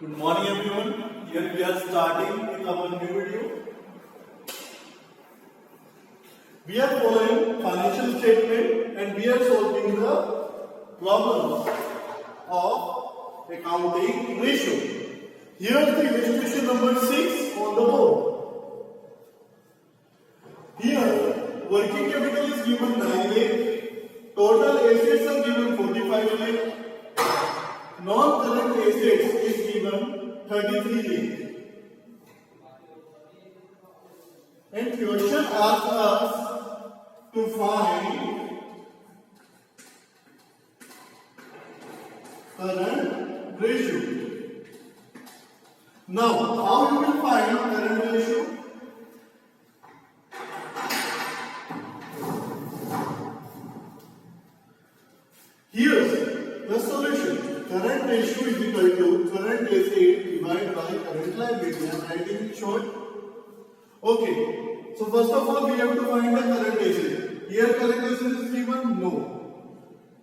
Good morning everyone. Here we are starting with our new video. We are following financial statement and we are solving the problems of accounting ratio. Here is the illustration number 6 on the board. Here working capital is given 9 lakh, total assets are given 45 lakh, non-current assets is given 33 lakh. And question asks us to find current ratio. Now, how you will find current ratio? Here's the solution. Current ratio is equal to current asset divided by current liability. I am writing it short. Okay. So first of all, we have to find the current asset. Here current asset is given? No.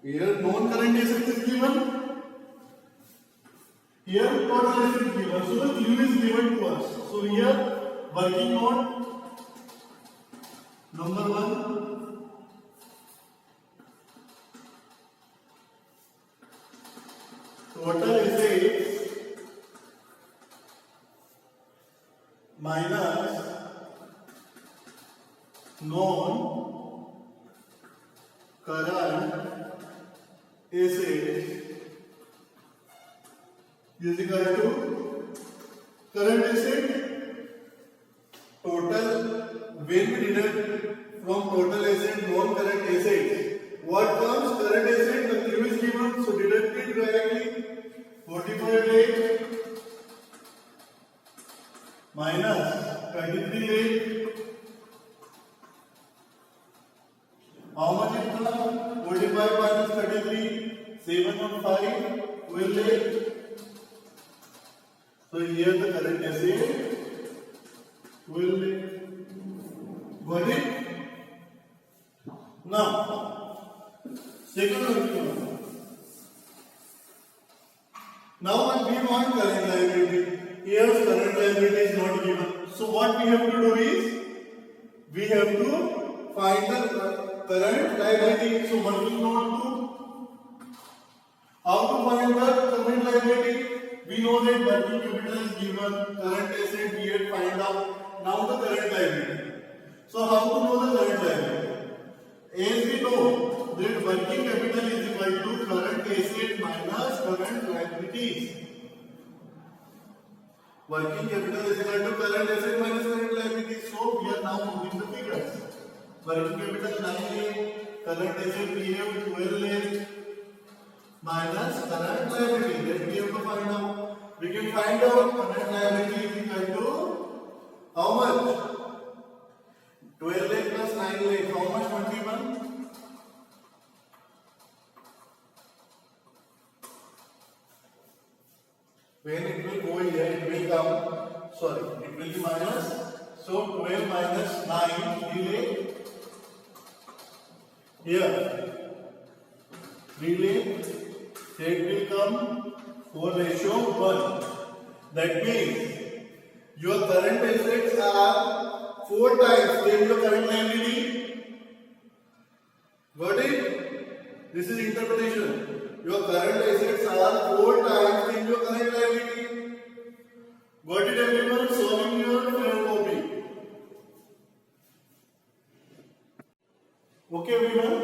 Here non-current asset is given. Here total asset is given. So the clue is given to us. So here working note number 1. Total assets minus non-current assets is equal to current asset total. When we deduct from total asset non-current assets, what comes? Current asset. The clue is given, so deduct it directly. 45 lakh minus 33 lakh. How much it comes? 45 minus 33, 7 on 5, 12 lakh. So here the current asset 12 lakh. Got it? Now, second one. Now we want current liability. Here current liability is not given. So what we have to do is we have to find the current liability. So working note 2. How to find the current liability? We know that working capital is given, current asset we had find out. Now the current liability. So how to know the current liability? As we know that working capital is equal to current asset minus current liabilities. Working capital is equal to current asset minus current liabilities. So we are now moving the figures. Working capital 9 lakh, current asset we have 12 lakh minus current liability. That we have to find out. We can find out current liability is equal to how much? 12 lakh plus 9 lakh. How much? 21. When it will go here, it will come, sorry, it will be minus. So 12 minus 9, 3 lakh. Here, 3 lakh. It will come 4:1. That means your current assets are 4 times than your current liability. Got it? This is interpretation. Your current assets are 4 times than your current liability. Got it everyone? Solving your fair copy. Okay everyone?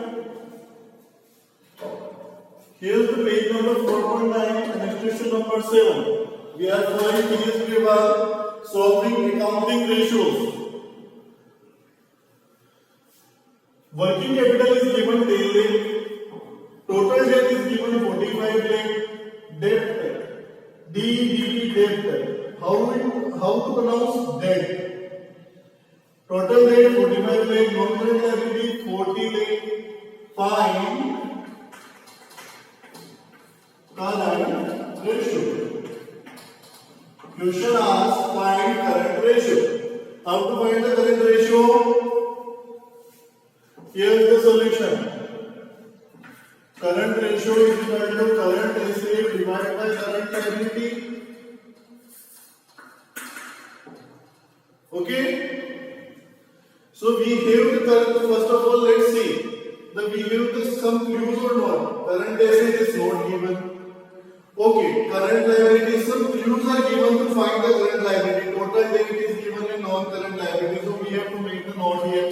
Here's the page number 4.9 and illustration number 7. We are following TSP by solving accounting ratios. Working capital is given 10 lakh. Total debt is given 45 lakh. Debt, DEBT debt. How to pronounce debt? Total debt 45 lakh. Non-current liability 40 lakh. Find current ratio. Question asks find current ratio. How to find the current ratio? Here is the solution. Current ratio is equal to current asset divided by current liability. Okay. So we have the current. First of all, let's see. We have the some clues or not. Current asset is not given. Okay. Current liability. Some clues are given to find the current liability. Total debt is given in non-current liability. So we have to make the note here.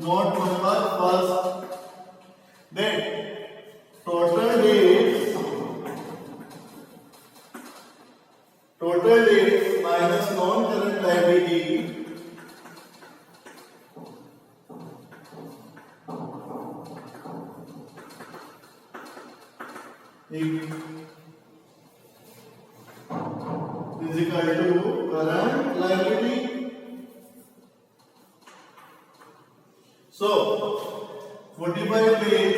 Note number first. Then total debts. Total debts minus non-current liability. Is equal to current liability. So 45 days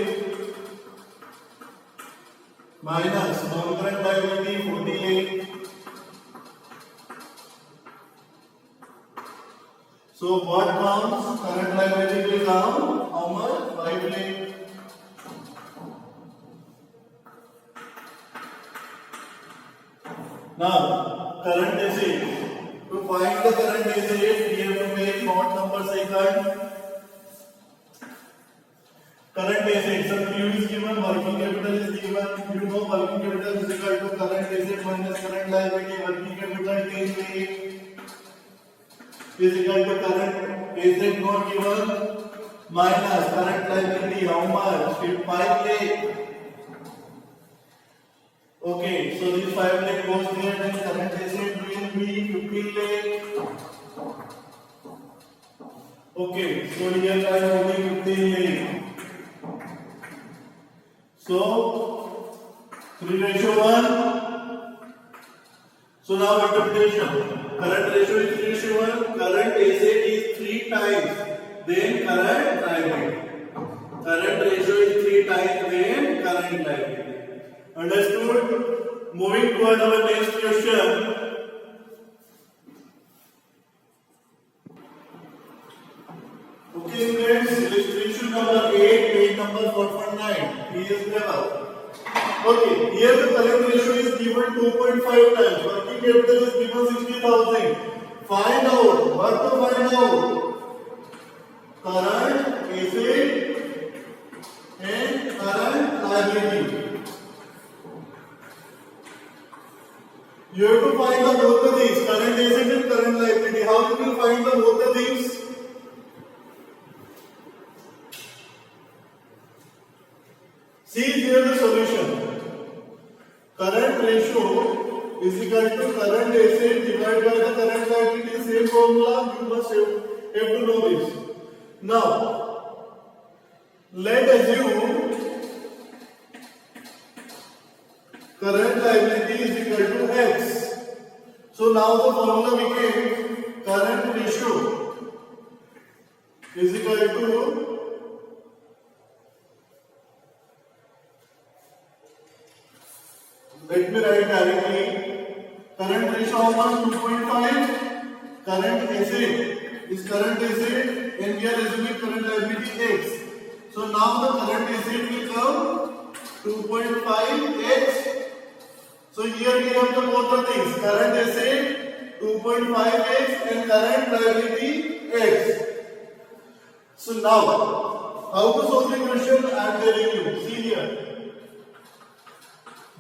minus non-current liability 48. So what comes? Current liability will come how much? 5 lakh. Now, current asset. To find the current asset, we have to make note number second. Current asset, some Q is given, working capital is given. You know working capital is equal to current asset minus current liability. Working capital 10 is equal to current asset not given minus current liability. How much? 5 lakh. Okay, so this 5 lakh goes there, then current asset will be 15 lakh. Okay, so here I am holding 15 lakh. So 3:1. So now interpretation. Current ratio is 3:1. Current asset is 3 times then current liability. Current ratio is 3 times then current liability. Understood? Moving toward our next question. Okay, friends, illustration number 8, page number 4.9. He is level. Okay, here the current ratio is given 2.5 times. Working capital is given 60,000. Find out. What to find out? Current asset and current liability. You have to find the both of these, current asset and current liability. How you will find the both of these? See here the solution. Current ratio is equal to current asset divided by the current liability. Same formula. You must have to know this. Now, let assume current liability is equal to X. So now the formula became current ratio is equal to let me write directly. Current ratio how much? 2.5. Current asset is current asset and we are assuming current liability X. So now the current asset will come 2.5x. So here we have the both the things, current asset 2.5x and current liability x. So now, how to solve the question? I am telling you. See here.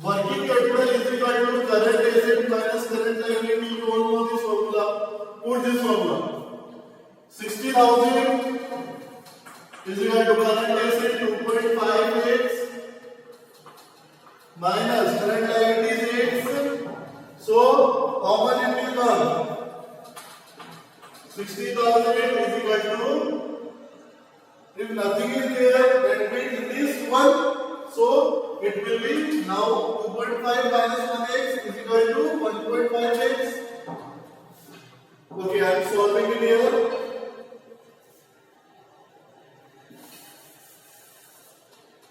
Working capital is equal to current asset minus current liability. You all know this formula. Put this formula. 60,000 is equal to current asset 2.5x minus current liability is X. So how much it will come? 60,000 is equal to, if nothing is there, that means it is 1. So it will be now 2.5 minus 1x is equal to 1.5x. Okay, I am solving it here.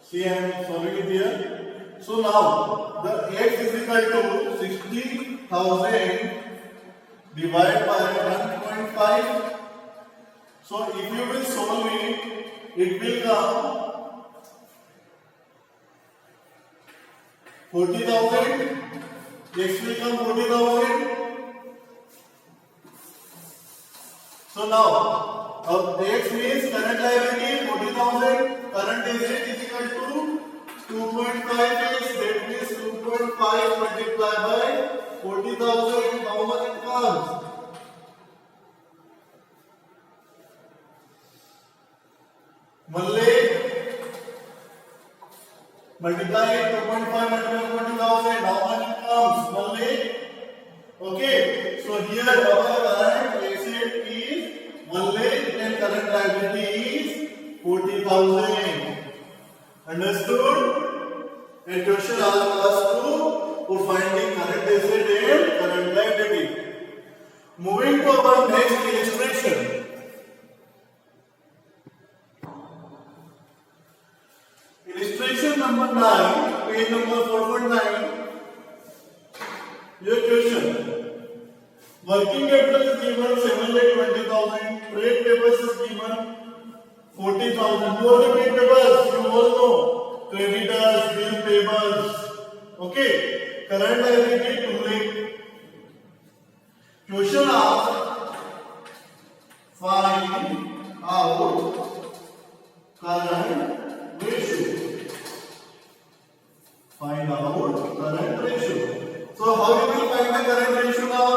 See, I am solving it here. So now the x is equal to 60,000 divided by 1.5. So if you will solve it, it will come 40,000. X will come 40,000. So now, X means current liability 40,000, current asset is equal to 2.5x, that means 2.5 multiplied by 40,000, how much it comes? Multiply 2.5 multiplied by 40,000, how much it comes? Multiply. Okay, so here our current asset is 1 lakh and current liability is 40,000. Understood? And question asked us for finding current asset and current liability. Moving to our next illustration. Illustration number 9, page number 4.9. Your question. Working capital is given 7,20,000. Trade payables is given 40,000. Who are the trade payables? You all know. Creditors, bill payables. Okay. Current liability 2 lakh. Question asks, find out current ratio. Find out current ratio. So how you will find the current ratio now?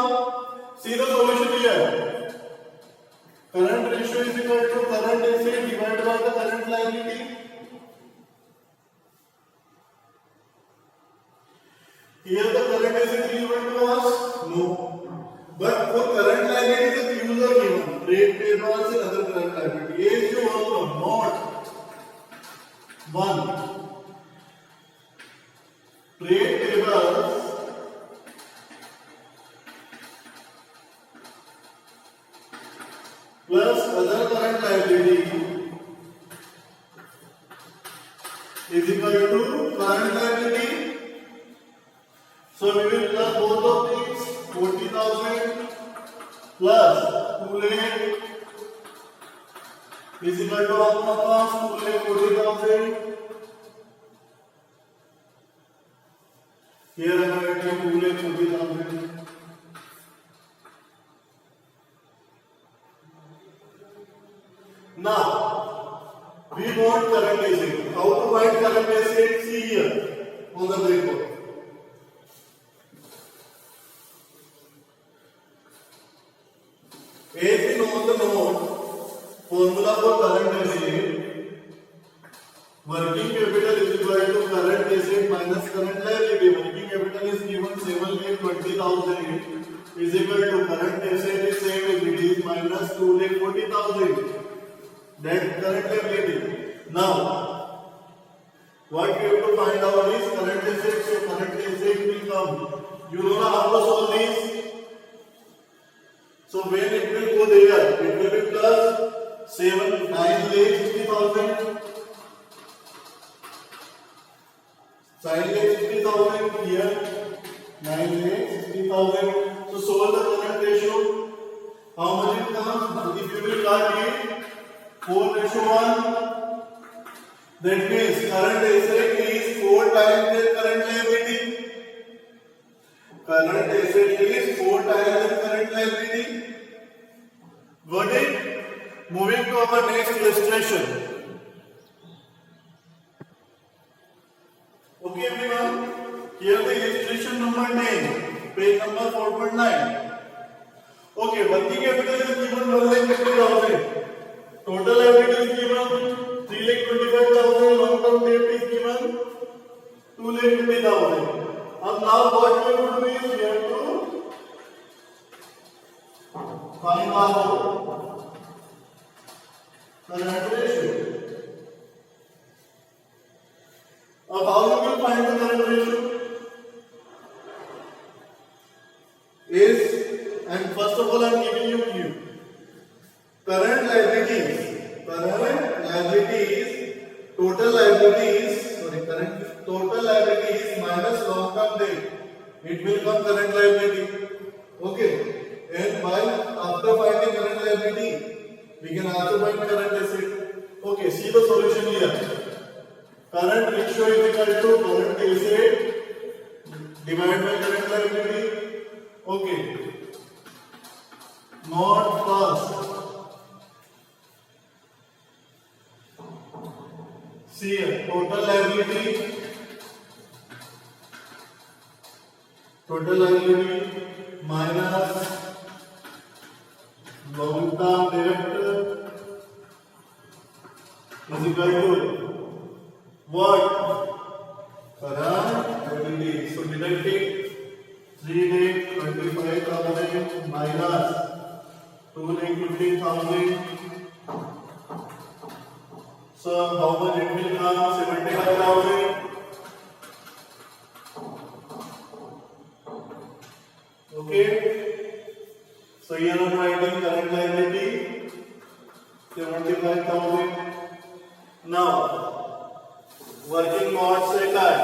See the solution here. Current ratio is equal to current asset divided by the current liability. Here the current asset is given to us? No. But for current liability the Q's are given. Trade payables and other current liability. As you all know, not 1. Trade payables plus other current liability is equal to current liability. So we will plus both of these 40,000 plus 2 lakh is equal to how much? 2 lakh 40,000. Here I am writing 2 lakh 40,000. Now, we want current asset. How to find current asset? See here on the blackboard. As we know the note, formula for current asset, working capital is equal to current asset minus current liability. Working capital is given 7,20,000 is equal to current asset is same as it is minus 2,40,000. That current liability. Now, what we have to find out is current asset. So current asset will come. You know how to solve this? So when it will go there, it will be plus 9,60,000. 9,60,000 here. 9,60,000. So solve the current ratio. How much it comes? If you will cut it. 4:1. That means current asset is 4 times the current liability. Current asset is 4 times the current liability. Got it? Moving to our next illustration. Okay everyone. Here the illustration number 10, page number 4.9. Okay, working capital is given 1,50,000. Total liability is given 3,25,000. Long term debt is given 2,50,000. And now what we have to do is we have to find out current ratio. Now how you will find the current ratio? Is, and first of all I am giving you Q. Current liabilities, total liabilities minus long term debt. It will come current liability. Okay. And while after finding current liability, we can also find current asset. Okay, see the solution here. Current ratio is equal to current asset divided by current liability. Okay. Not plus See here, total liability minus long term debt is equal to what? Current liability. So deducting 3 lakh 25,000 minus 2 lakh 15,000. So how much it will come? 75,000. Okay. So here I am writing current liability 75,000. Now working mod से काय?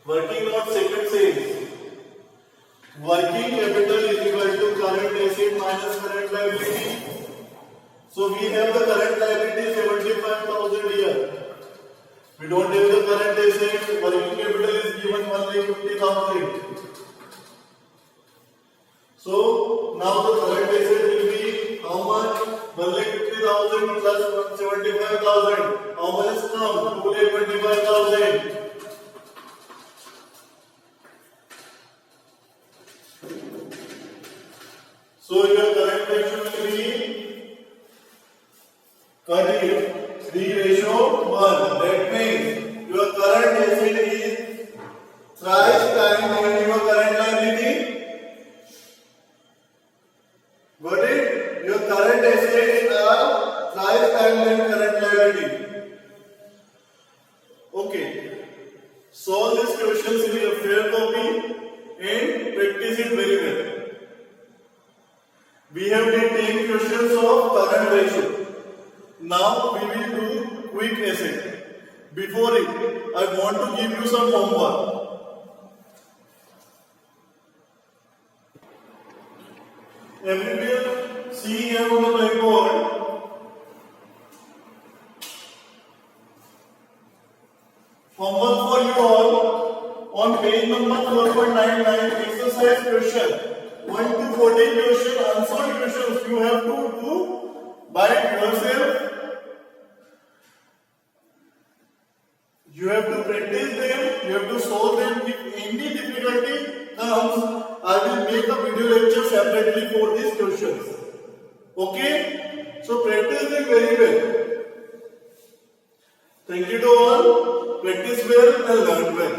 Working mod second says working capital is equal to current asset minus current liability. So we have the current liability 75,000 here. We don't have the current asset. Working capital is given only 50,000. So now the current asset will be how much? 1,50,000 plus 75,000. How much has come? 2,25,000. So your current ratio will be 3:1. That means your current asset is thrice times your current liability. Got it? Your current assets are thrice times current liability. Okay. Solve these questions in your fair copy and practice it very well. We have done 10 questions of current ratio. Now we will do quick asset. Before it, I want to give you some homework. Everywhere, see here on the blackboard. Homework for you all on page number 4.99 exercise question. 1 to 14 question, answered questions you have to do by yourself. You have to practice them, you have to solve them. If any difficulty comes, I will make a video lecture separately for these questions. Okay? So practice them very well. Thank you to all. Practice well and learn well.